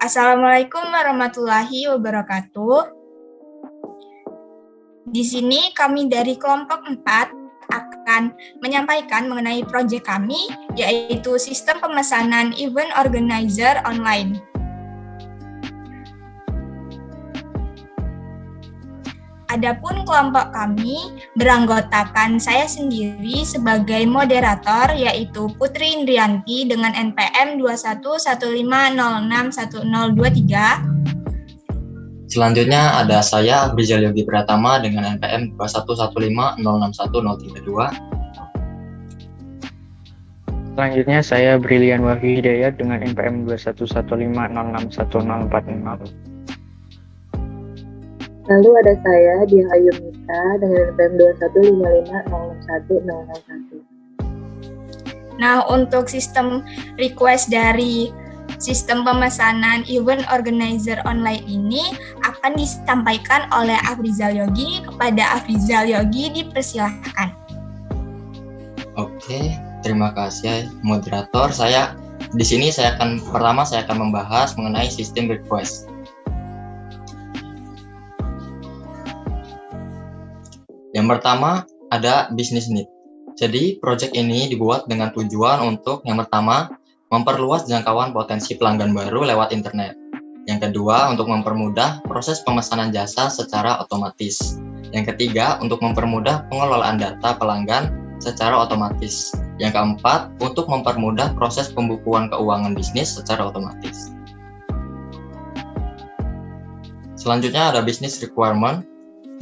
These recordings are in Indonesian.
Assalamualaikum warahmatullahi wabarakatuh. Di sini kami dari kelompok 4 akan menyampaikan mengenai proyek kami, yaitu sistem pemesanan event organizer online. Adapun kelompok kami beranggotakan saya sendiri sebagai moderator, yaitu Putri Indrianti dengan NPM 2115061023. Selanjutnya ada saya, Afrizal Yogi Pratama dengan NPM 2115061032. Selanjutnya saya Brilian Wahyu Hidayat dengan NPM 2115061045. Lalu ada saya, Diah Ayu Mita dengan NPM 2155061001. Nah, untuk sistem request dari sistem pemesanan event organizer online ini akan disampaikan oleh Afrizal Yogi. Kepada Afrizal Yogi dipersilahkan. Oke, terima kasih moderator. Di sini saya akan membahas mengenai sistem request. Yang pertama ada business need. Jadi, proyek ini dibuat dengan tujuan untuk yang pertama, memperluas jangkauan potensi pelanggan baru lewat internet. Yang kedua, untuk mempermudah proses pemesanan jasa secara otomatis. Yang ketiga, untuk mempermudah pengelolaan data pelanggan secara otomatis. Yang keempat, untuk mempermudah proses pembukuan keuangan bisnis secara otomatis. Selanjutnya ada business requirement.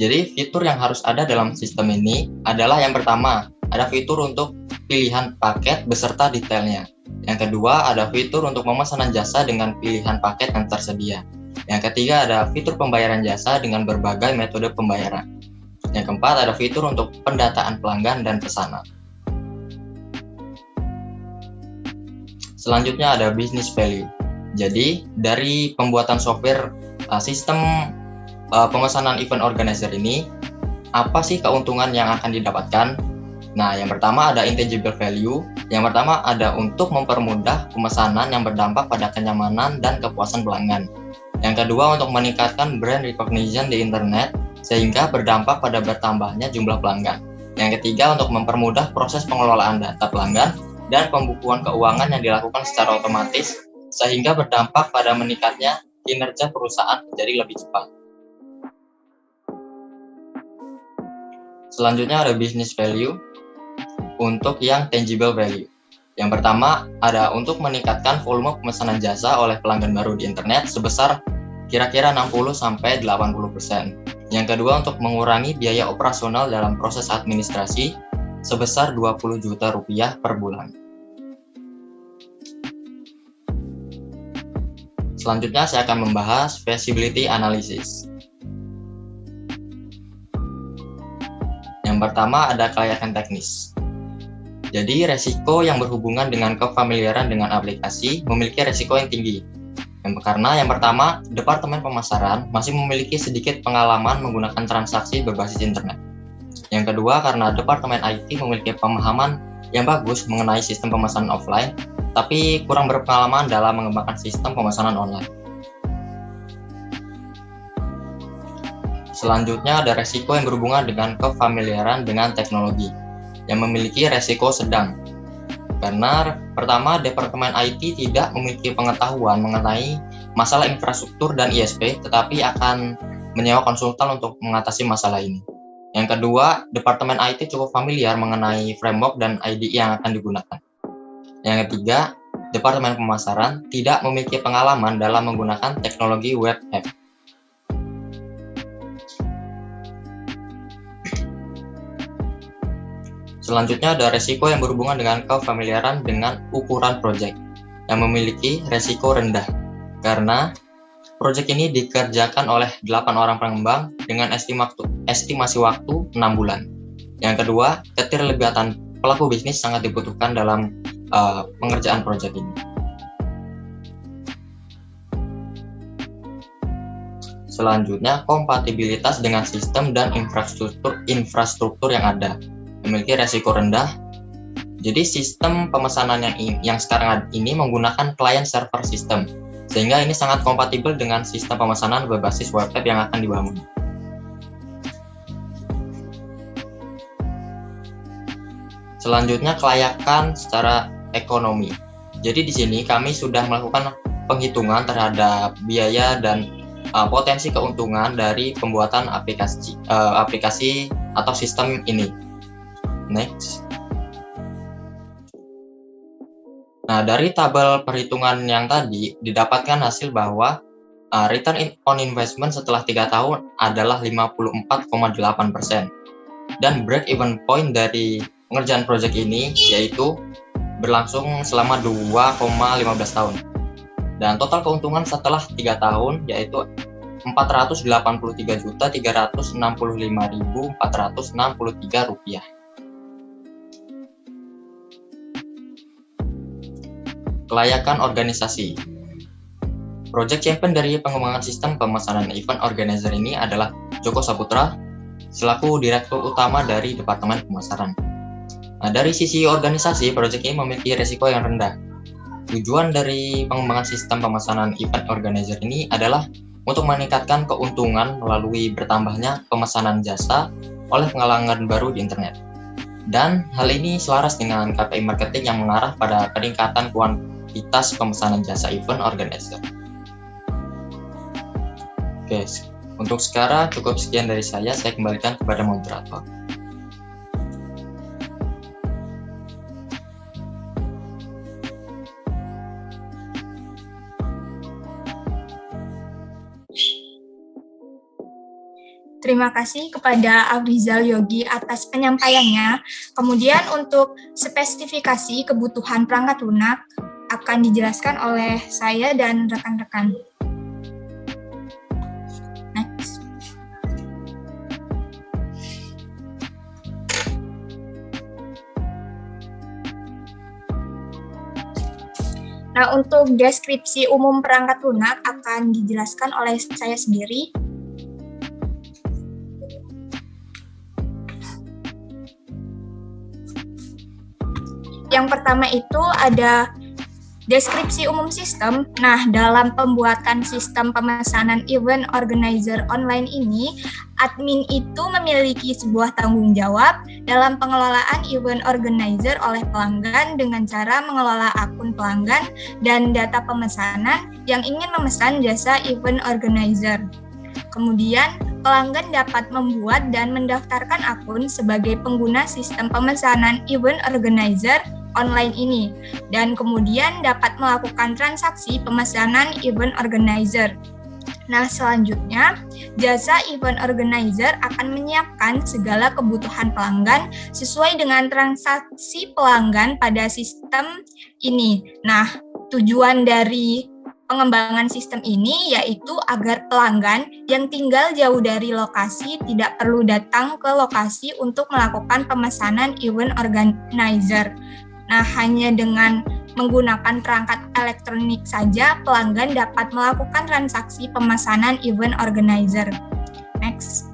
Jadi, fitur yang harus ada dalam sistem ini adalah yang pertama, ada fitur untuk pilihan paket beserta detailnya. Yang kedua, ada fitur untuk pemesanan jasa dengan pilihan paket yang tersedia. Yang ketiga, ada fitur pembayaran jasa dengan berbagai metode pembayaran. Yang keempat, ada fitur untuk pendataan pelanggan dan pesanan. Selanjutnya ada business value. Jadi, dari pembuatan software sistem pemesanan event organizer ini, apa sih keuntungan yang akan didapatkan? Nah, yang pertama ada intangible value. Yang pertama ada untuk mempermudah pemesanan yang berdampak pada kenyamanan dan kepuasan pelanggan. Yang kedua untuk meningkatkan brand recognition di internet sehingga berdampak pada bertambahnya jumlah pelanggan. Yang ketiga untuk mempermudah proses pengelolaan data pelanggan dan pembukuan keuangan yang dilakukan secara otomatis sehingga berdampak pada meningkatnya kinerja perusahaan menjadi lebih cepat. Selanjutnya ada business value untuk yang tangible value. Yang pertama ada untuk meningkatkan volume pemesanan jasa oleh pelanggan baru di internet sebesar kira-kira 60-80%. Yang kedua untuk mengurangi biaya operasional dalam proses administrasi sebesar 20 juta rupiah per bulan. Selanjutnya saya akan membahas feasibility analysis. Yang pertama ada kelayakan teknis. Jadi resiko yang berhubungan dengan kefamiliaran dengan aplikasi memiliki resiko yang tinggi. Karena yang pertama, Departemen Pemasaran masih memiliki sedikit pengalaman menggunakan transaksi berbasis internet. Yang kedua, karena Departemen IT memiliki pemahaman yang bagus mengenai sistem pemesanan offline, tapi kurang berpengalaman dalam mengembangkan sistem pemesanan online. Selanjutnya ada resiko yang berhubungan dengan kefamiliaran dengan teknologi yang memiliki resiko sedang. Karena pertama, Departemen IT tidak memiliki pengetahuan mengenai masalah infrastruktur dan ISP, tetapi akan menyewa konsultan untuk mengatasi masalah ini. Yang kedua, Departemen IT cukup familiar mengenai framework dan IDE yang akan digunakan. Yang ketiga, Departemen Pemasaran tidak memiliki pengalaman dalam menggunakan teknologi web app. Selanjutnya ada resiko yang berhubungan dengan kefamiliaran dengan ukuran proyek yang memiliki resiko rendah karena proyek ini dikerjakan oleh 8 orang pengembang dengan estimasi waktu 6 bulan. Yang kedua, keterlibatan pelaku bisnis sangat dibutuhkan dalam pengerjaan proyek ini. Selanjutnya, kompatibilitas dengan sistem dan infrastruktur yang ada memiliki resiko rendah. Jadi sistem pemesanan yang sekarang ini menggunakan client server system sehingga ini sangat kompatibel dengan sistem pemesanan berbasis web app yang akan dibangun. Selanjutnya, kelayakan secara ekonomi. Jadi di sini kami sudah melakukan penghitungan terhadap biaya dan potensi keuntungan dari pembuatan aplikasi atau sistem ini. Next. Nah, dari tabel perhitungan yang tadi didapatkan hasil bahwa return on investment setelah 3 tahun adalah 54,8%. Dan break-even point dari pengerjaan proyek ini yaitu berlangsung selama 2,15 tahun. Dan total keuntungan setelah 3 tahun yaitu Rp483.365.463. Kelayakan organisasi. Project champion dari pengembangan sistem pemesanan event organizer ini adalah Joko Saputra selaku Direktur Utama dari Departemen Pemasaran. Nah, dari sisi organisasi, proyek ini memiliki risiko yang rendah. Tujuan dari pengembangan sistem pemesanan event organizer ini adalah untuk meningkatkan keuntungan melalui bertambahnya pemesanan jasa oleh pelanggan baru di internet. Dan hal ini selaras dengan KPI marketing yang mengarah pada peningkatan kuantitas pemesanan jasa event organizer. Oke, untuk sekarang cukup sekian dari saya kembalikan kepada moderator. Terima kasih kepada Afrizal Yogi atas penyampaiannya. Kemudian untuk spesifikasi kebutuhan perangkat lunak akan dijelaskan oleh saya dan rekan-rekan. Next. Nah, untuk deskripsi umum perangkat lunak akan dijelaskan oleh saya sendiri. Yang pertama itu ada deskripsi umum sistem. Nah, dalam pembuatan sistem pemesanan event organizer online ini, admin itu memiliki sebuah tanggung jawab dalam pengelolaan event organizer oleh pelanggan dengan cara mengelola akun pelanggan dan data pemesanan yang ingin memesan jasa event organizer. Kemudian, pelanggan dapat membuat dan mendaftarkan akun sebagai pengguna sistem pemesanan event organizer online ini, dan kemudian dapat melakukan transaksi pemesanan event organizer. Nah, selanjutnya, jasa event organizer akan menyiapkan segala kebutuhan pelanggan sesuai dengan transaksi pelanggan pada sistem ini. Nah, tujuan dari pengembangan sistem ini yaitu agar pelanggan yang tinggal jauh dari lokasi tidak perlu datang ke lokasi untuk melakukan pemesanan event organizer. Nah, hanya dengan menggunakan perangkat elektronik saja, pelanggan dapat melakukan transaksi pemesanan event organizer. Next.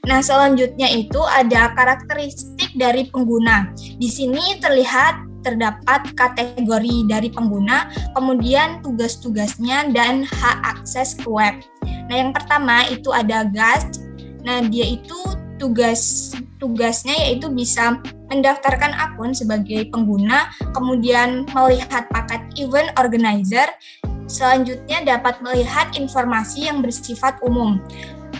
Nah, selanjutnya itu ada karakteristik dari pengguna. Di sini terdapat kategori dari pengguna, kemudian tugas-tugasnya, dan hak akses ke web. Nah, yang pertama itu ada guest. Nah, dia itu tugasnya yaitu bisa mendaftarkan akun sebagai pengguna, kemudian melihat paket event organizer, selanjutnya dapat melihat informasi yang bersifat umum.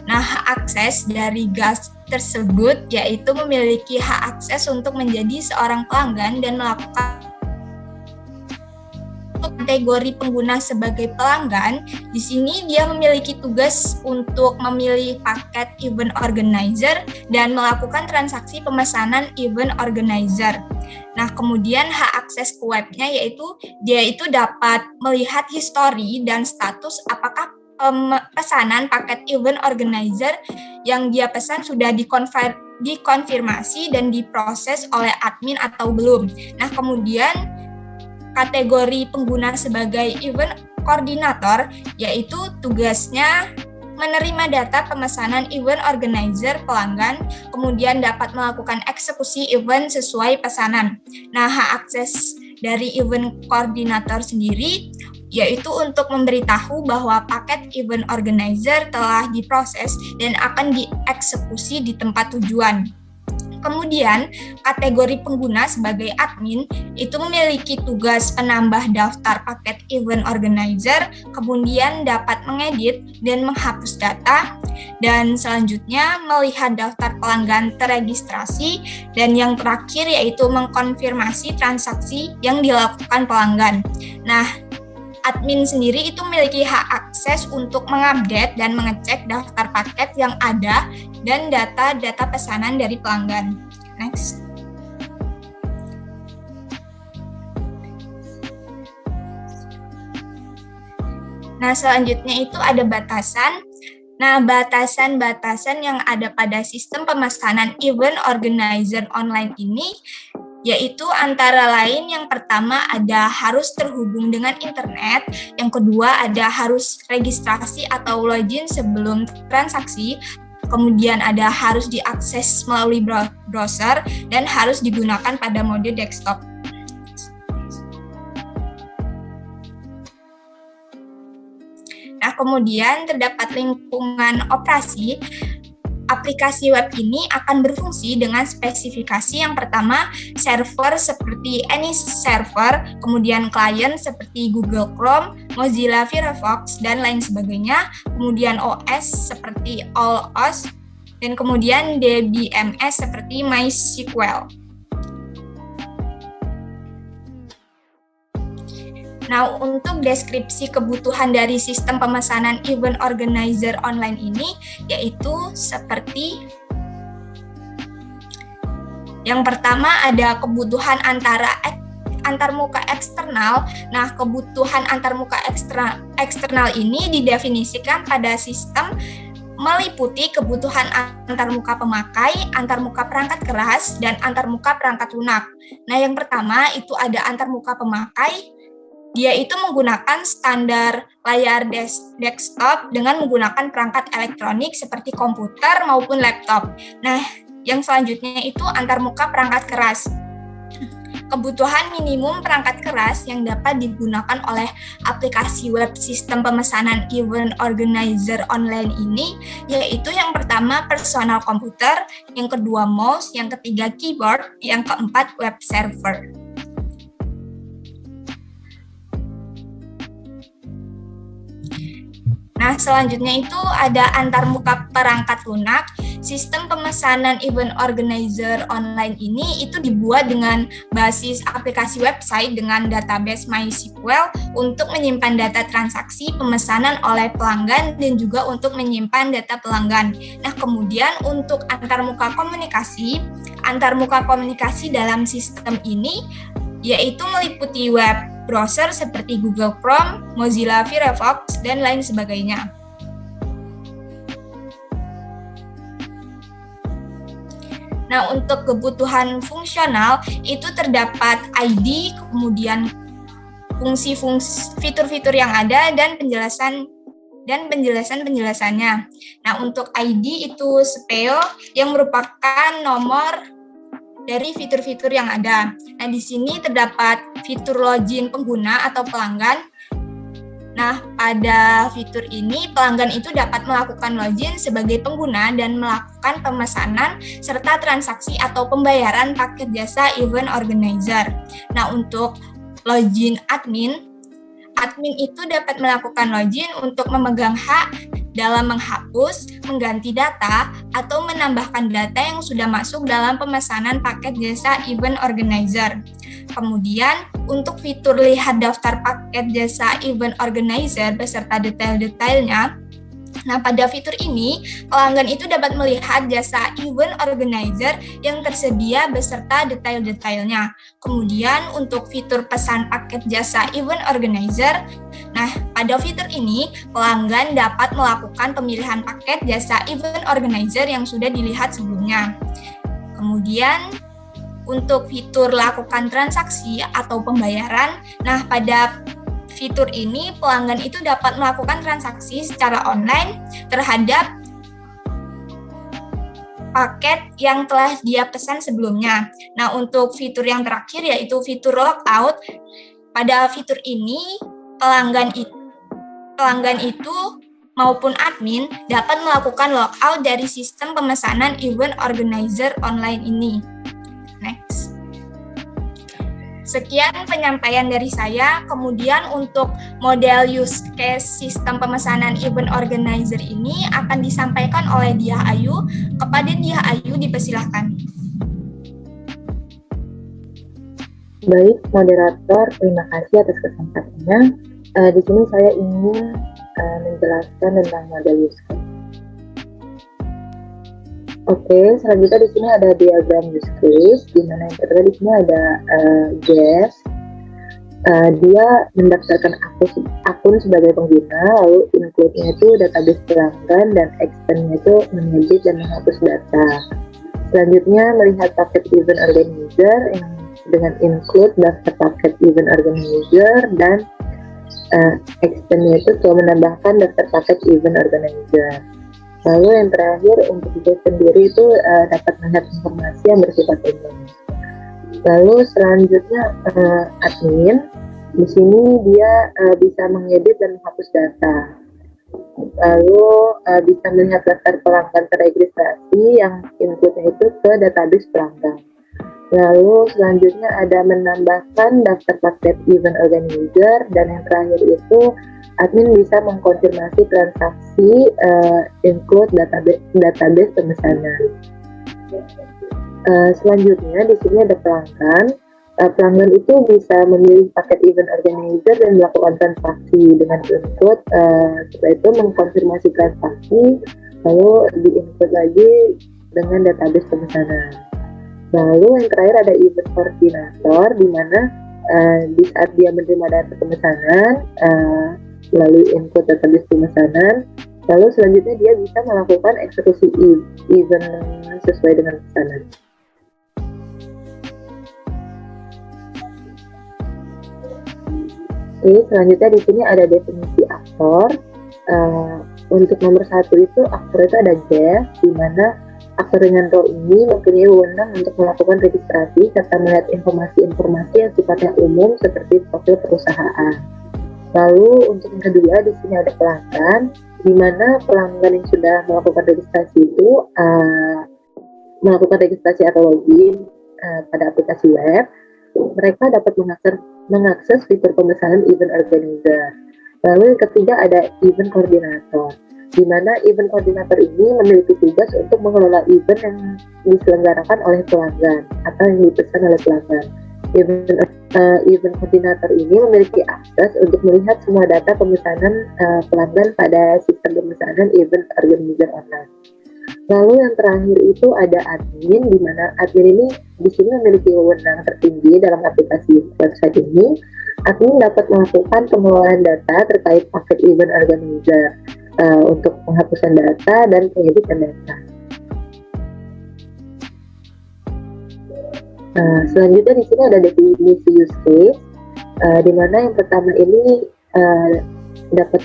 Nah, hak akses dari guest tersebut yaitu memiliki hak akses untuk menjadi seorang pelanggan dan melakukan kategori pengguna sebagai pelanggan. Di sini dia memiliki tugas untuk memilih paket event organizer dan melakukan transaksi pemesanan event organizer. Nah, kemudian hak akses ke webnya yaitu dia itu dapat melihat histori dan status apakah pesanan paket event organizer yang dia pesan sudah dikonfirmasi dan diproses oleh admin atau belum. Nah, kemudian kategori pengguna sebagai event koordinator yaitu tugasnya menerima data pemesanan event organizer pelanggan, kemudian dapat melakukan eksekusi event sesuai pesanan. Nah, hak akses dari event koordinator sendiri, yaitu untuk memberitahu bahwa paket event organizer telah diproses dan akan dieksekusi di tempat tujuan. Kemudian, kategori pengguna sebagai admin itu memiliki tugas penambah daftar paket event organizer, kemudian dapat mengedit dan menghapus data, dan selanjutnya melihat daftar pelanggan terregistrasi, dan yang terakhir yaitu mengkonfirmasi transaksi yang dilakukan pelanggan. Nah, admin sendiri itu memiliki hak akses untuk mengupdate dan mengecek daftar paket yang ada dan data-data pesanan dari pelanggan. Next. Nah, selanjutnya itu ada batasan. Nah, batasan-batasan yang ada pada sistem pemesanan event organizer online ini yaitu antara lain yang pertama ada harus terhubung dengan internet, yang kedua ada harus registrasi atau login sebelum transaksi, kemudian ada harus diakses melalui browser, dan harus digunakan pada mode desktop. Nah, kemudian terdapat lingkungan operasi. Aplikasi web ini akan berfungsi dengan spesifikasi yang pertama, server seperti any server, kemudian klien seperti Google Chrome, Mozilla Firefox, dan lain sebagainya, kemudian OS seperti All OS, dan kemudian DBMS seperti MySQL. Nah, untuk deskripsi kebutuhan dari sistem pemesanan event organizer online ini, yaitu seperti yang pertama ada kebutuhan antarmuka eksternal. Nah, kebutuhan antarmuka eksternal ini didefinisikan pada sistem meliputi kebutuhan antarmuka pemakai, antarmuka perangkat keras, dan antarmuka perangkat lunak. Nah, yang pertama itu ada antarmuka pemakai. Dia itu menggunakan standar layar desktop dengan menggunakan perangkat elektronik seperti komputer maupun laptop. Nah, yang selanjutnya itu antarmuka perangkat keras. Kebutuhan minimum perangkat keras yang dapat digunakan oleh aplikasi web sistem pemesanan event organizer online ini, yaitu yang pertama personal komputer, yang kedua mouse, yang ketiga keyboard, yang keempat web server. Nah, selanjutnya itu ada antarmuka perangkat lunak. Sistem pemesanan event organizer online ini itu dibuat dengan basis aplikasi website dengan database MySQL untuk menyimpan data transaksi pemesanan oleh pelanggan dan juga untuk menyimpan data pelanggan. Nah, kemudian untuk antarmuka komunikasi dalam sistem ini yaitu meliputi web browser seperti Google Chrome, Mozilla Firefox, dan lain sebagainya. Nah, untuk kebutuhan fungsional itu terdapat ID, kemudian fungsi-fungsi fitur-fitur yang ada dan penjelasannya. Nah, untuk ID itu SPEO yang merupakan nomor dari fitur-fitur yang ada. Nah, di sini terdapat fitur login pengguna atau pelanggan. Nah, pada fitur ini pelanggan itu dapat melakukan login sebagai pengguna dan melakukan pemesanan serta transaksi atau pembayaran paket jasa event organizer. Nah, untuk login admin itu dapat melakukan login untuk memegang hak dalam menghapus, mengganti data, atau menambahkan data yang sudah masuk dalam pemesanan paket jasa event organizer. Kemudian, untuk fitur lihat daftar paket jasa event organizer beserta detail-detailnya, nah, pada fitur ini, pelanggan itu dapat melihat jasa event organizer yang tersedia beserta detail-detailnya. Kemudian, untuk fitur pesan paket jasa event organizer, nah, pada fitur ini, pelanggan dapat melakukan pemilihan paket jasa event organizer yang sudah dilihat sebelumnya. Kemudian, untuk fitur lakukan transaksi atau pembayaran, nah, pada fitur ini, pelanggan itu dapat melakukan transaksi secara online terhadap paket yang telah dia pesan sebelumnya. Nah, untuk fitur yang terakhir yaitu fitur logout. Pada fitur ini, pelanggan itu maupun admin dapat melakukan logout dari sistem pemesanan event organizer online ini. Next. Sekian penyampaian dari saya. Kemudian untuk model use case sistem pemesanan event organizer ini akan disampaikan oleh Diah Ayu. Kepada Diah Ayu dipersilahkan. Baik, moderator, terima kasih atas kesempatannya. Di sini saya ingin menjelaskan tentang model use case. Oke, selanjutnya di sini ada diagram use case, di mana yang pertama di sini ada guest. Dia mendaftarkan akun sebagai pengguna, lalu include-nya itu database pelanggan dan extend-nya itu mengedit dan menghapus data. Selanjutnya melihat paket event organizer yang dengan include daftar paket event organizer dan extend-nya itu telah menambahkan daftar paket event organizer. Lalu yang terakhir untuk dia sendiri itu dapat melihat informasi yang bersifat umum. Lalu selanjutnya admin, di sini dia bisa mengedit dan menghapus data. Lalu bisa melihat daftar pelanggan terregistrasi yang inputnya itu ke database pelanggan. Lalu selanjutnya ada menambahkan daftar paket event organizer, dan yang terakhir itu admin bisa mengkonfirmasi transaksi include database pemesanan. Selanjutnya di sini ada pelanggan. Pelanggan itu bisa memilih paket event organizer dan melakukan transaksi dengan include. Setelah itu mengkonfirmasi transaksi, lalu di-include lagi dengan database pemesanan. Lalu yang terakhir ada event koordinator, di mana di saat dia menerima data pemesanan melalui input database pemesanan, lalu selanjutnya dia bisa melakukan eksekusi event sesuai dengan pesanan. Oke, selanjutnya di sini ada definisi aktor. Untuk nomor 1 itu aktor itu ada guest, di mana aktor dengan role ini mempunyai wewenang untuk melakukan registrasi serta melihat informasi-informasi yang sifatnya umum seperti profil perusahaan. Lalu untuk yang kedua di sini ada pelanggan, di mana pelanggan yang sudah melakukan registrasi itu melakukan registrasi atau login pada aplikasi web, mereka dapat mengakses fitur pemesanan event organizer. Lalu yang ketiga ada event koordinator, di mana event koordinator ini memiliki tugas untuk mengelola event yang diselenggarakan oleh pelanggan atau yang dipesan oleh pelanggan. Event koordinator ini memiliki akses untuk melihat semua data pemesanan pelanggan pada sistem pemesanan event organizer online. Lalu yang terakhir itu ada admin, di mana admin ini di sini memiliki wewenang tertinggi dalam aplikasi website ini. Admin dapat melakukan pengelolaan data terkait paket event organizer untuk penghapusan data dan pengeditan data. Selanjutnya di sini ada definisi use case, di mana yang pertama ini dapat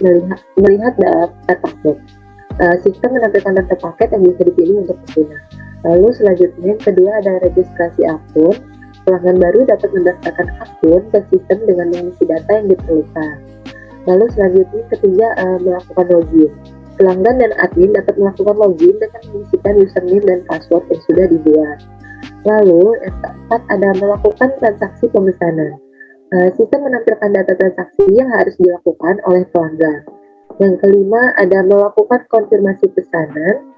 melihat daftar paket. Sistem menampilkan daftar paket yang bisa dipilih untuk pengguna. Lalu selanjutnya yang kedua ada registrasi akun. Pelanggan baru dapat mendaftarkan akun ke sistem dengan mengisi data yang diperlukan. Lalu selanjutnya ketiga melakukan login. Pelanggan dan admin dapat melakukan login dengan mengisikan username dan password yang sudah dibuat. Lalu yang keempat ada melakukan transaksi pemesanan. Sistem menampilkan data transaksi yang harus dilakukan oleh pelanggan. Yang kelima ada melakukan konfirmasi pesanan.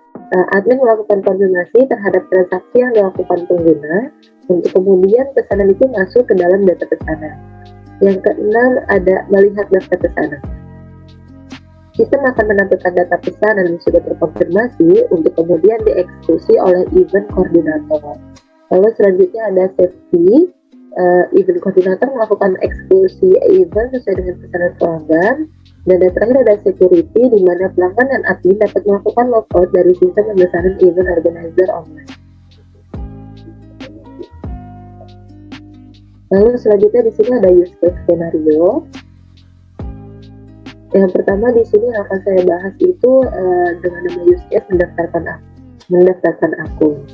Admin melakukan konfirmasi terhadap transaksi yang dilakukan pengguna untuk kemudian pesanan itu masuk ke dalam data pesanan. Yang keenam ada melihat daftar pesanan. Sistem akan menampilkan data pesanan yang sudah terkonfirmasi untuk kemudian dieksekusi oleh event koordinator. Lalu selanjutnya ada safety. Event koordinator melakukan eksekusi event sesuai dengan pesanan pelanggan. Dan yang terakhir ada security, di mana pelanggan dan admin dapat melakukan logout dari sistem pemesanan event organizer online. Lalu selanjutnya di sini ada use case scenario. Yang pertama di sini yang akan saya bahas itu dengan nama use case mendaftarkan akun. mendaftarkan akun.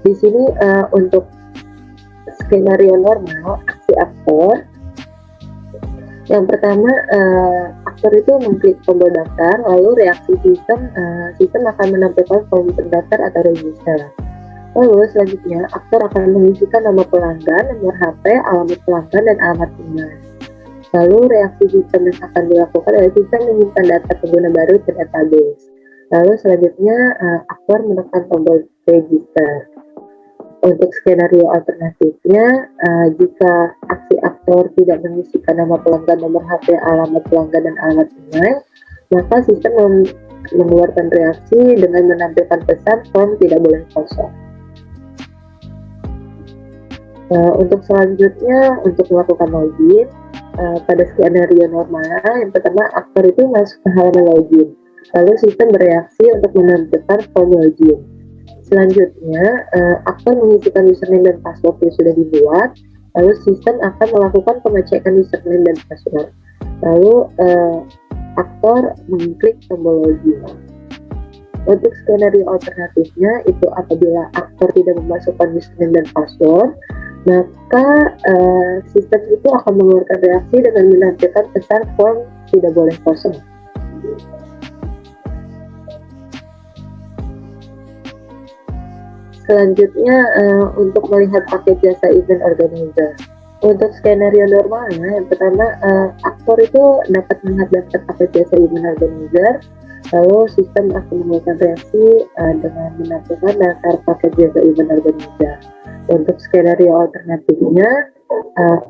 Di sini untuk skenario normal aksi aktor, yang pertama aktor itu mengklik tombol daftar, lalu reaksi sistem akan menampilkan form terdaftar atau register. Lalu selanjutnya aktor akan mengisikan nama pelanggan, nomor HP, alamat pelanggan, dan alamat email. Lalu reaksi sistem yang akan dilakukan adalah sistem menyimpan data pengguna baru ke database. Lalu selanjutnya aktor menekan tombol register. Untuk skenario alternatifnya, jika aksi aktor tidak mengisikan nama pelanggan, nomor HP, alamat pelanggan, dan alamat email, maka sistem mengeluarkan reaksi dengan menampilkan pesan form tidak boleh kosong. Untuk selanjutnya, untuk melakukan login, pada skenario normal, yang pertama aktor itu masuk ke halaman login, lalu sistem bereaksi untuk menampilkan form login. Selanjutnya, aktor mengisikan username dan password yang sudah dibuat, lalu sistem akan melakukan pengecekan username dan password. Lalu, aktor mengklik tombol login. Untuk skenario alternatifnya, itu apabila aktor tidak memasukkan username dan password, maka sistem itu akan mengeluarkan reaksi dengan menampilkan pesan form tidak boleh kosong. Selanjutnya, untuk melihat paket jasa event organizer. Untuk skenario normalnya, yang pertama aktor itu dapat melihat daftar paket jasa event organizer, lalu sistem akan mengeluarkan reaksi dengan menampilkan daftar paket jasa event organizer. Untuk skenario alternatifnya,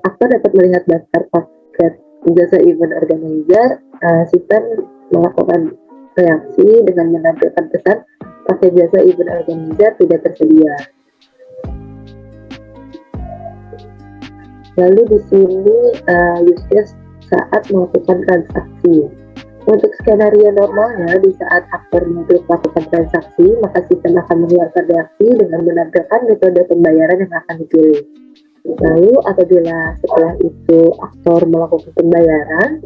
aktor dapat melihat daftar paket jasa event organizer, sistem melakukan reaksi dengan menampilkan pesan paket jasa event organizer tidak tersedia. Lalu di sini use case saat melakukan transaksi. Untuk skenario normalnya, di saat aktor mengklik melakukan transaksi, maka sistem akan mengeluarkan reaksi dengan menampilkan metode pembayaran yang akan dipilih. Lalu apabila setelah itu aktor melakukan pembayaran,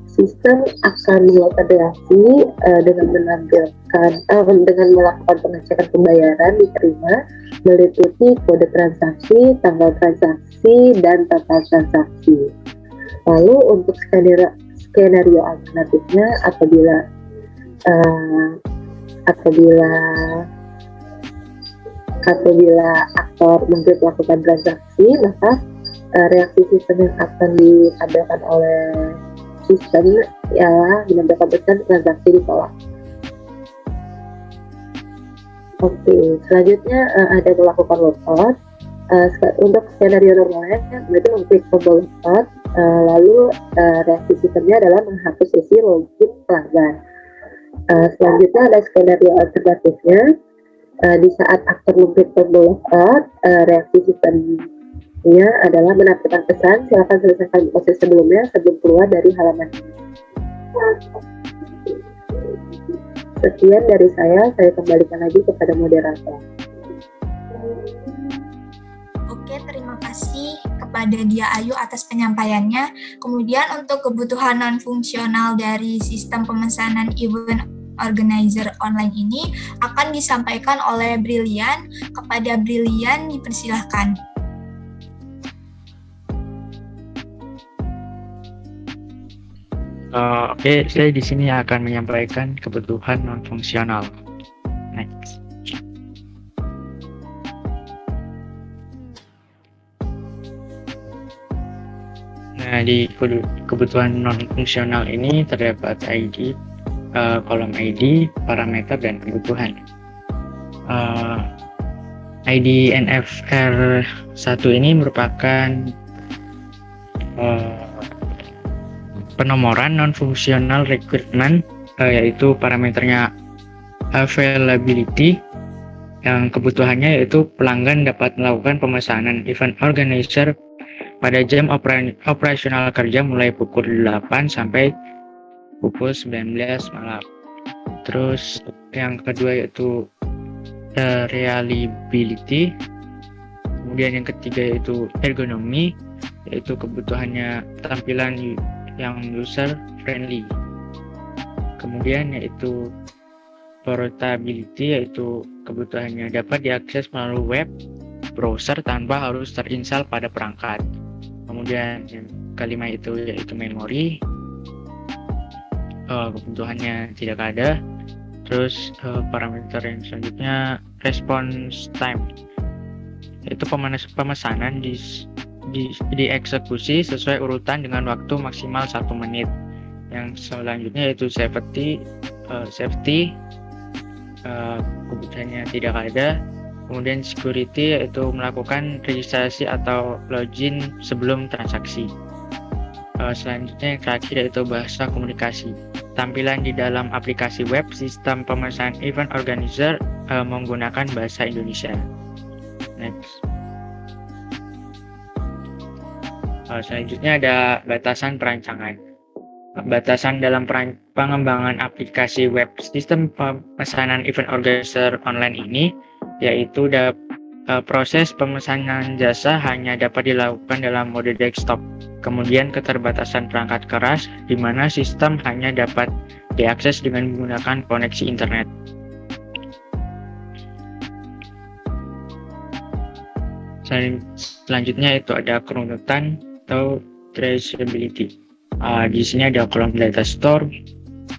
sistem akan melakukan reaksi dengan melakukan pengecekan pembayaran diterima meliputi kode transaksi, tanggal transaksi, dan total transaksi. Lalu untuk skenario alternatifnya, apabila aktor mengklik melakukan transaksi, maka reaksi sistem yang akan diadakan oleh sistem ialah menampilkan pesan transaksi ditolak. Oke, selanjutnya ada melakukan logout. Untuk skenario normalnya, berarti mengklik tombol logout, lalu reaksi sistemnya adalah menghapus sesi login pelanggan. Selanjutnya ada skenario alternatifnya. Di saat aktor mengklik tombol logout, reaksi sistemnya adalah menampilkan pesan silakan selesaikan proses sebelumnya sebelum keluar dari halaman ini. Sekian dari saya kembalikan lagi kepada moderator. Oke, terima kasih kepada Dia Ayu atas penyampaiannya. Kemudian untuk kebutuhan non-fungsional dari sistem pemesanan event organizer online ini akan disampaikan oleh Brilian. Kepada Brilian dipersilahkan. Oke, saya di sini akan menyampaikan kebutuhan non-fungsional. Next. Nah, di kebutuhan non-fungsional ini terdapat ID, kolom ID, parameter, dan kebutuhan. ID NFR1 ini merupakan penomoran non-fungsional requirement, yaitu parameternya availability, yang kebutuhannya yaitu pelanggan dapat melakukan pemesanan event organizer pada jam operasional kerja mulai pukul 8 sampai pukul 19 malam. Terus yang kedua yaitu reliability. Kemudian yang ketiga yaitu ergonomi, yaitu kebutuhannya tampilan yang user friendly. Kemudian yaitu portability, yaitu kebutuhannya dapat diakses melalui web browser tanpa harus terinstall pada perangkat. Kemudian yang kelima itu yaitu memori, kebutuhannya tidak ada. Terus parameter yang selanjutnya response time, yaitu pemesanan dieksekusi sesuai urutan dengan waktu maksimal 1 menit. Yang selanjutnya yaitu safety, kebutuhannya tidak ada. Kemudian security, yaitu melakukan registrasi atau login sebelum transaksi. Selanjutnya yang terakhir yaitu bahasa komunikasi. Tampilan di dalam aplikasi web sistem pemesanan event organizer menggunakan bahasa Indonesia. Next. Selanjutnya ada batasan perancangan. Batasan dalam pengembangan aplikasi web sistem pemesanan event organizer online ini, yaitu proses pemesanan jasa hanya dapat dilakukan dalam mode desktop. Kemudian keterbatasan perangkat keras, di mana sistem hanya dapat diakses dengan menggunakan koneksi internet. Selanjutnya itu ada kerunutan atau traceability. Di sini ada kolom data store,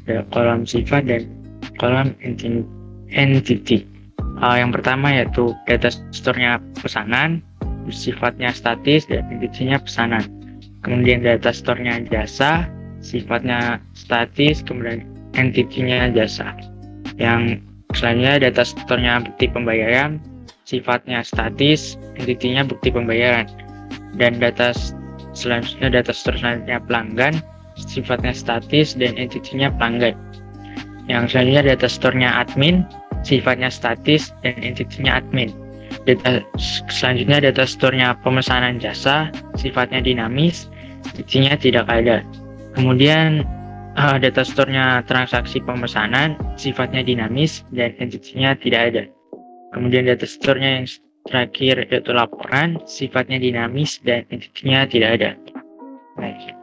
ada kolom sifat, dan kolom entity. Yang pertama yaitu data store-nya pesanan, sifatnya statis, dan entity-nya pesanan. Kemudian data store-nya jasa, sifatnya statis, kemudian entity-nya jasa. Yang selanjutnya data store-nya bukti pembayaran, sifatnya statis, entity-nya bukti pembayaran. Dan data store selanjutnya pelanggan, sifatnya statis, dan entity-nya pelanggan. Yang selanjutnya data store-nya admin, sifatnya statis, dan entity-nya admin. Selanjutnya data store-nya pemesanan jasa, sifatnya dinamis, entity-nya tidak ada. Kemudian data store-nya transaksi pemesanan, sifatnya dinamis, dan entity-nya tidak ada. Kemudian data store-nya yang terakhir yaitu laporan, sifatnya dinamis, dan entity-nya tidak ada. Baik.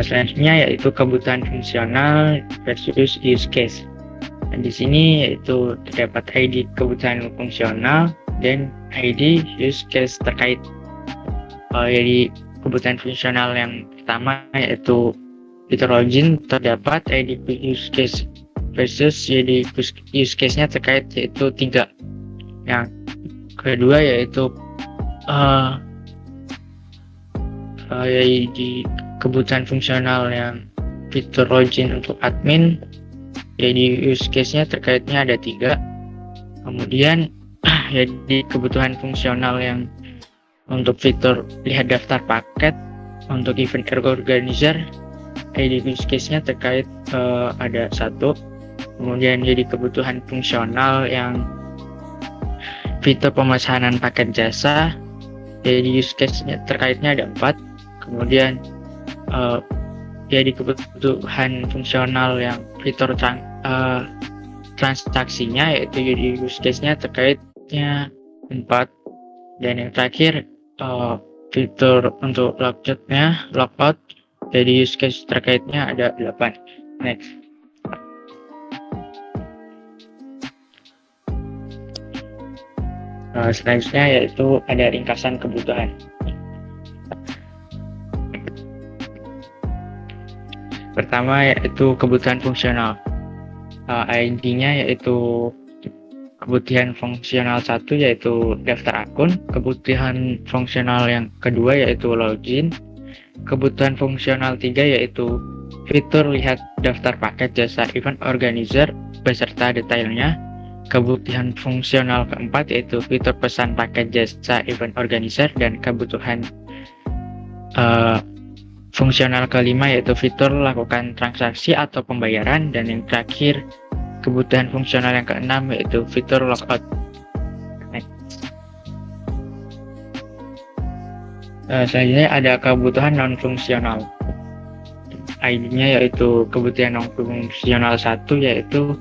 Selanjutnya yaitu kebutuhan fungsional versus use case. Dan di sini yaitu terdapat ID kebutuhan fungsional dan ID use case terkait. Jadi kebutuhan fungsional yang pertama yaitu fitur login, terdapat ID use case versus jadi use case-nya terkait yaitu 3. Yang kedua yaitu ID kebutuhan fungsional yang fitur login untuk admin, jadi use case-nya terkaitnya ada 3. Kemudian jadi kebutuhan fungsional yang untuk fitur lihat daftar paket untuk event organizer, ID use case-nya terkait ada 1. Kemudian jadi kebutuhan fungsional yang fitur pemesanan paket jasa, jadi use case-nya terkaitnya ada 4. Kemudian jadi kebutuhan fungsional yang fitur transaksinya, yaitu jadi use case-nya terkaitnya 4. Dan yang terakhir fitur untuk logout, jadi use case terkaitnya ada 8. Next. Selanjutnya yaitu ada ringkasan kebutuhan. Pertama yaitu kebutuhan fungsional. ID-nya yaitu kebutuhan fungsional 1 yaitu daftar akun, kebutuhan fungsional yang kedua yaitu login, kebutuhan fungsional 3 yaitu fitur lihat daftar paket jasa event organizer beserta detailnya, kebutuhan fungsional keempat yaitu fitur pesan paket jasa event organizer, dan kebutuhan fungsional kelima yaitu fitur lakukan transaksi atau pembayaran, dan yang terakhir kebutuhan fungsional yang keenam yaitu fitur logout. Selanjutnya ada kebutuhan non fungsional. ID-nya yaitu kebutuhan non fungsional 1 yaitu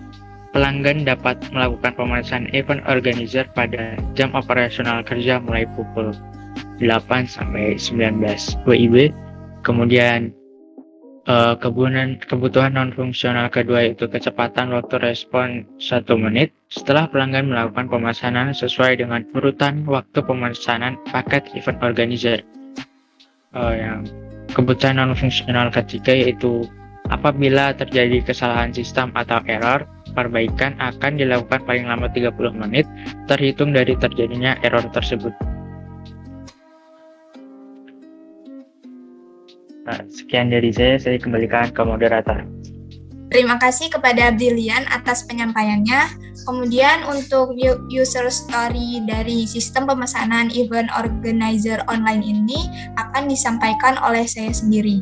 pelanggan dapat melakukan pemesanan event organizer pada jam operasional kerja mulai pukul 8 sampai 19 WIB. Kemudian Kebutuhan non-fungsional kedua itu kecepatan waktu respon 1 menit setelah pelanggan melakukan pemesanan sesuai dengan urutan waktu pemesanan paket event organizer. Yang kebutuhan non-fungsional ketiga yaitu apabila terjadi kesalahan sistem atau error, perbaikan akan dilakukan paling lama 30 menit terhitung dari terjadinya error tersebut. Sekian dari saya kembalikan ke moderator. Terima kasih kepada Brilian atas penyampaiannya. Kemudian untuk user story dari sistem pemesanan event organizer online ini akan disampaikan oleh saya sendiri.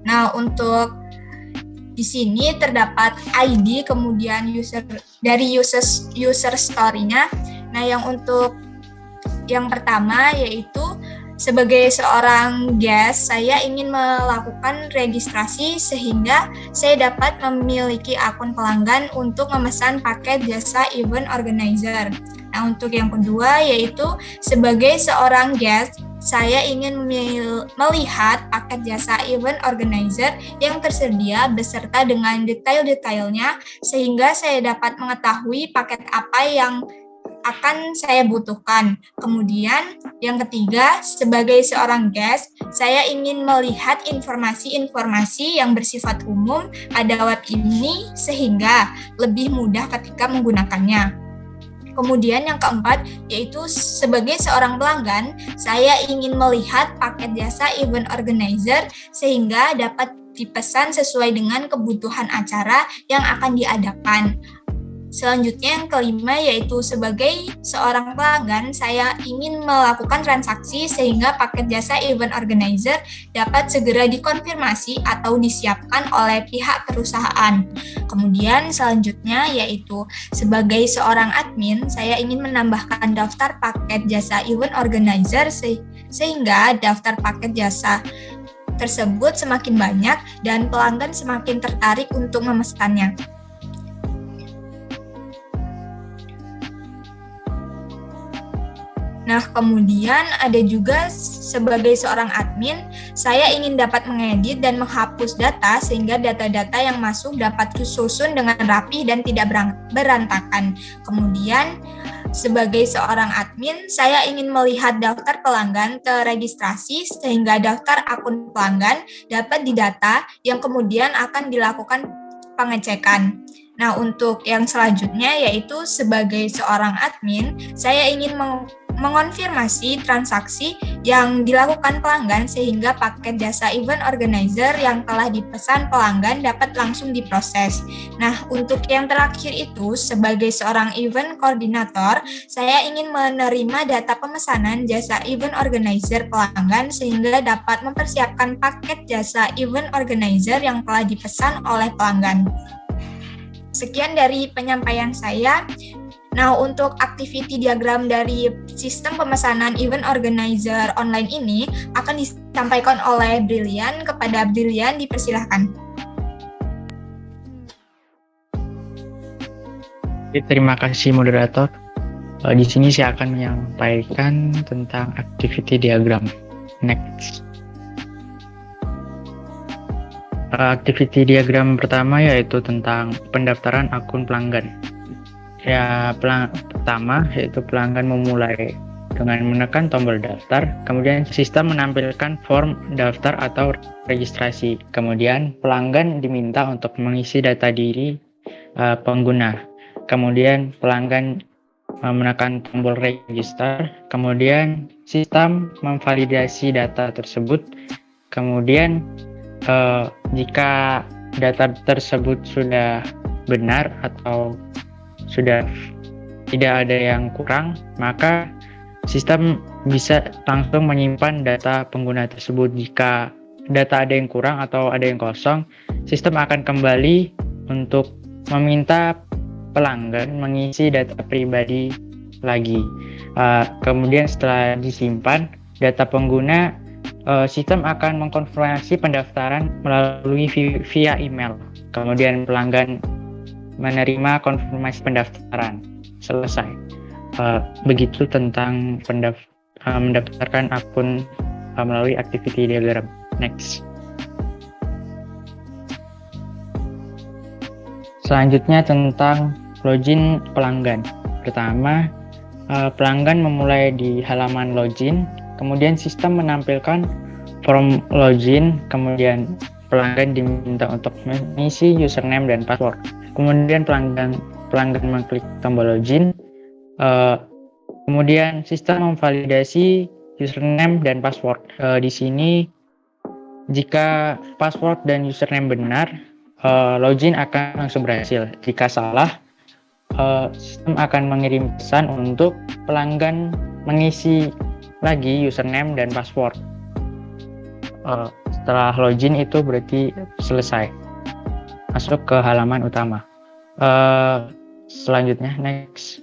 Nah, untuk di sini terdapat ID kemudian user story-nya. Nah, yang pertama yaitu sebagai seorang guest, saya ingin melakukan registrasi sehingga saya dapat memiliki akun pelanggan untuk memesan paket jasa event organizer. Nah, untuk yang kedua yaitu sebagai seorang guest, saya ingin melihat paket jasa event organizer yang tersedia beserta dengan detail-detailnya sehingga saya dapat mengetahui paket apa yang akan saya butuhkan. Kemudian yang ketiga, sebagai seorang guest, saya ingin melihat informasi-informasi yang bersifat umum pada web ini sehingga lebih mudah ketika menggunakannya. Kemudian yang keempat, yaitu sebagai seorang pelanggan, saya ingin melihat paket jasa event organizer sehingga dapat dipesan sesuai dengan kebutuhan acara yang akan diadakan. Selanjutnya yang kelima yaitu sebagai seorang pelanggan, saya ingin melakukan transaksi sehingga paket jasa event organizer dapat segera dikonfirmasi atau disiapkan oleh pihak perusahaan. Kemudian selanjutnya yaitu sebagai seorang admin, saya ingin menambahkan daftar paket jasa event organizer sehingga daftar paket jasa tersebut semakin banyak dan pelanggan semakin tertarik untuk memesannya. Nah, kemudian ada juga sebagai seorang admin, saya ingin dapat mengedit dan menghapus data sehingga data-data yang masuk dapat disusun dengan rapi dan tidak berantakan. Kemudian, sebagai seorang admin, saya ingin melihat daftar pelanggan teregistrasi sehingga daftar akun pelanggan dapat didata yang kemudian akan dilakukan pengecekan. Nah, untuk yang selanjutnya yaitu sebagai seorang admin, saya ingin mengonfirmasi transaksi yang dilakukan pelanggan sehingga paket jasa event organizer yang telah dipesan pelanggan dapat langsung diproses. Nah, untuk yang terakhir itu sebagai seorang event koordinator, saya ingin menerima data pemesanan jasa event organizer pelanggan sehingga dapat mempersiapkan paket jasa event organizer yang telah dipesan oleh pelanggan. Sekian dari penyampaian saya. Nah, untuk activity diagram dari sistem pemesanan event organizer online ini akan disampaikan oleh Brilian. Kepada Brilian, dipersilahkan. Terima kasih moderator. Di sini saya akan menyampaikan tentang activity diagram. Next. Activity diagram pertama yaitu tentang pendaftaran akun pelanggan. Pertama yaitu pelanggan memulai dengan menekan tombol daftar, kemudian sistem menampilkan form daftar atau registrasi. Kemudian pelanggan diminta untuk mengisi data diri pengguna. Kemudian pelanggan menekan tombol register, kemudian sistem memvalidasi data tersebut. Kemudian jika data tersebut sudah benar atau sudah tidak ada yang kurang, maka sistem bisa langsung menyimpan data pengguna tersebut. Jika data ada yang kurang atau ada yang kosong, sistem akan kembali untuk meminta pelanggan mengisi data pribadi lagi. Kemudian setelah disimpan data pengguna, sistem akan mengkonfirmasi pendaftaran melalui via email. Kemudian pelanggan menerima konfirmasi pendaftaran. Selesai. Begitu tentang mendaftarkan akun melalui activity diagram. Next. Selanjutnya tentang login pelanggan. Pertama, pelanggan memulai di halaman login, kemudian sistem menampilkan form login, kemudian pelanggan diminta untuk mengisi username dan password. Kemudian pelanggan mengklik tombol login, kemudian sistem memvalidasi username dan password. Di sini jika password dan username benar, login akan langsung berhasil. Jika salah, sistem akan mengirim pesan untuk pelanggan mengisi lagi username dan password. Setelah login itu berarti selesai, masuk ke halaman utama. Selanjutnya, next.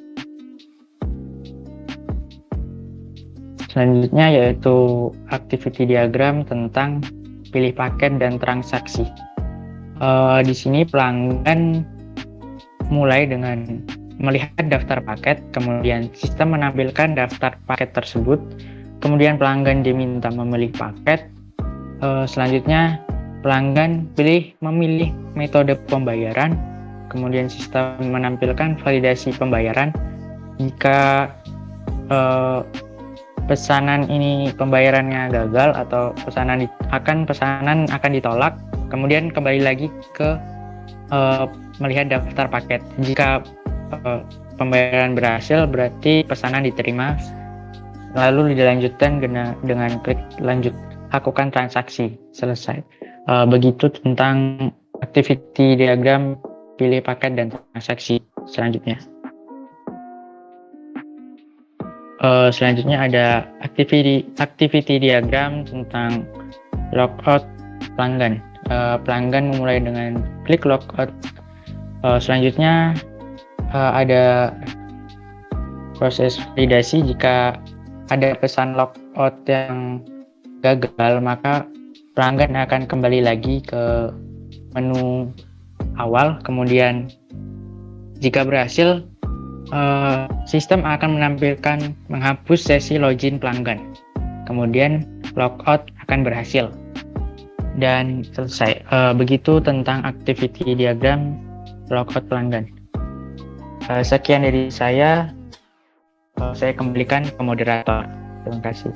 Selanjutnya yaitu activity diagram tentang pilih paket dan transaksi. Di sini pelanggan mulai dengan melihat daftar paket, kemudian sistem menampilkan daftar paket tersebut, kemudian pelanggan diminta memilih paket. Selanjutnya pelanggan memilih metode pembayaran, kemudian sistem menampilkan validasi pembayaran. Jika pesanan ini pembayarannya gagal atau pesanan akan ditolak, kemudian kembali lagi ke melihat daftar paket. Jika pembayaran berhasil, berarti pesanan diterima, lalu dilanjutkan dengan klik lanjut, lakukan transaksi, selesai. Begitu tentang activity diagram pilih paket dan transaksi. Selanjutnya ada activity diagram tentang logout pelanggan. Pelanggan memulai dengan klik logout. Selanjutnya ada proses validasi. Jika ada pesan logout yang gagal, maka pelanggan akan kembali lagi ke menu awal. Kemudian jika berhasil, sistem akan menampilkan menghapus sesi login pelanggan. Kemudian logout akan berhasil dan selesai. Begitu tentang activity diagram logout pelanggan. Sekian dari saya kembalikan ke moderator. Terima kasih.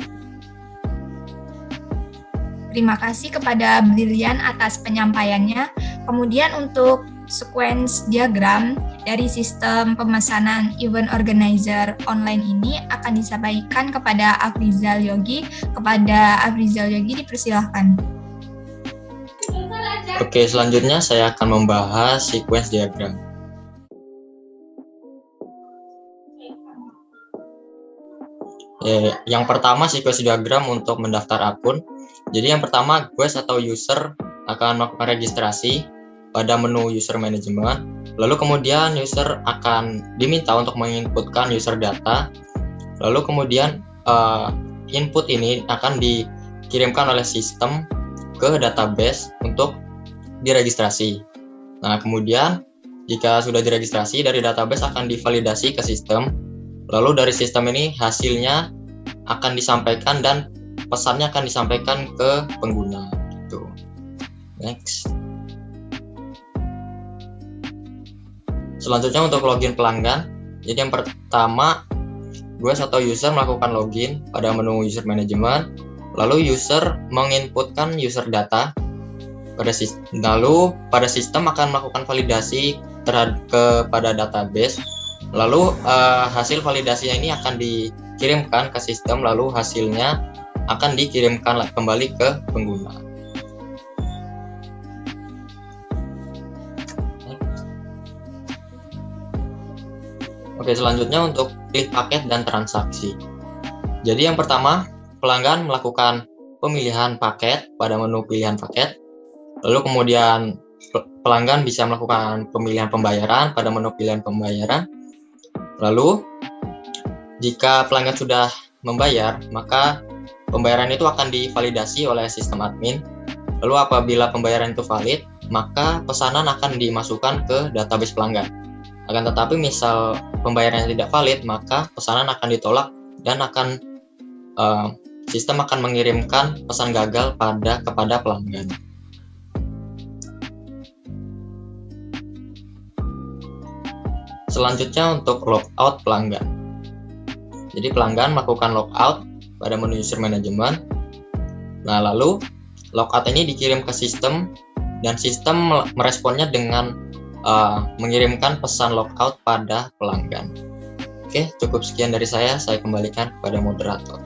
Terima kasih kepada Brilian atas penyampaiannya. Kemudian untuk sequence diagram dari sistem pemesanan event organizer online ini akan disampaikan kepada Afrizal Yogi. Kepada Afrizal Yogi dipersilahkan. Oke, selanjutnya saya akan membahas sequence diagram. Yang pertama, sequence diagram untuk mendaftar akun. Jadi yang pertama, guest atau user akan melakukan registrasi pada menu user management. Lalu kemudian user akan diminta untuk menginputkan user data. Lalu kemudian input ini akan dikirimkan oleh sistem ke database untuk diregistrasi. Nah, kemudian jika sudah diregistrasi, dari database akan divalidasi ke sistem. Lalu dari sistem ini hasilnya akan disampaikan dan pesannya akan disampaikan ke pengguna. Gitu. Next. Selanjutnya untuk login pelanggan. Jadi yang pertama, guest atau user melakukan login pada menu user management. Lalu user menginputkan user data pada sistem. Lalu pada sistem akan melakukan validasi kepada database. Lalu hasil validasinya ini akan dikirimkan ke sistem, lalu hasilnya akan dikirimkan kembali ke pengguna. Oke, selanjutnya untuk pilih paket dan transaksi. Jadi yang pertama, pelanggan melakukan pemilihan paket pada menu pilihan paket. Lalu kemudian pelanggan bisa melakukan pemilihan pembayaran pada menu pilihan pembayaran. Lalu, jika pelanggan sudah membayar, maka pembayaran itu akan divalidasi oleh sistem admin. Lalu apabila pembayaran itu valid, maka pesanan akan dimasukkan ke database pelanggan. Akan tetapi misal pembayaran tidak valid, maka pesanan akan ditolak dan akan sistem akan mengirimkan pesan gagal kepada pelanggan. Selanjutnya untuk logout pelanggan. Jadi pelanggan melakukan logout pada menu user management. Nah, lalu logout ini dikirim ke sistem dan sistem meresponnya dengan mengirimkan pesan logout pada pelanggan. Oke, cukup sekian dari saya kembalikan kepada moderator.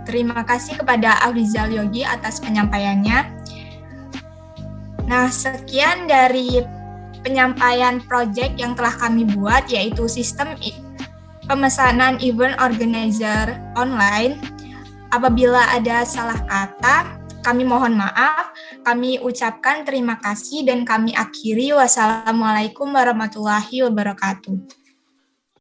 Terima kasih kepada Afrizal Yogi atas penyampaiannya. Nah, sekian dari penyampaian proyek yang telah kami buat, yaitu sistem pemesanan event organizer online. Apabila ada salah kata, kami mohon maaf, kami ucapkan terima kasih dan kami akhiri. Wassalamualaikum warahmatullahi wabarakatuh.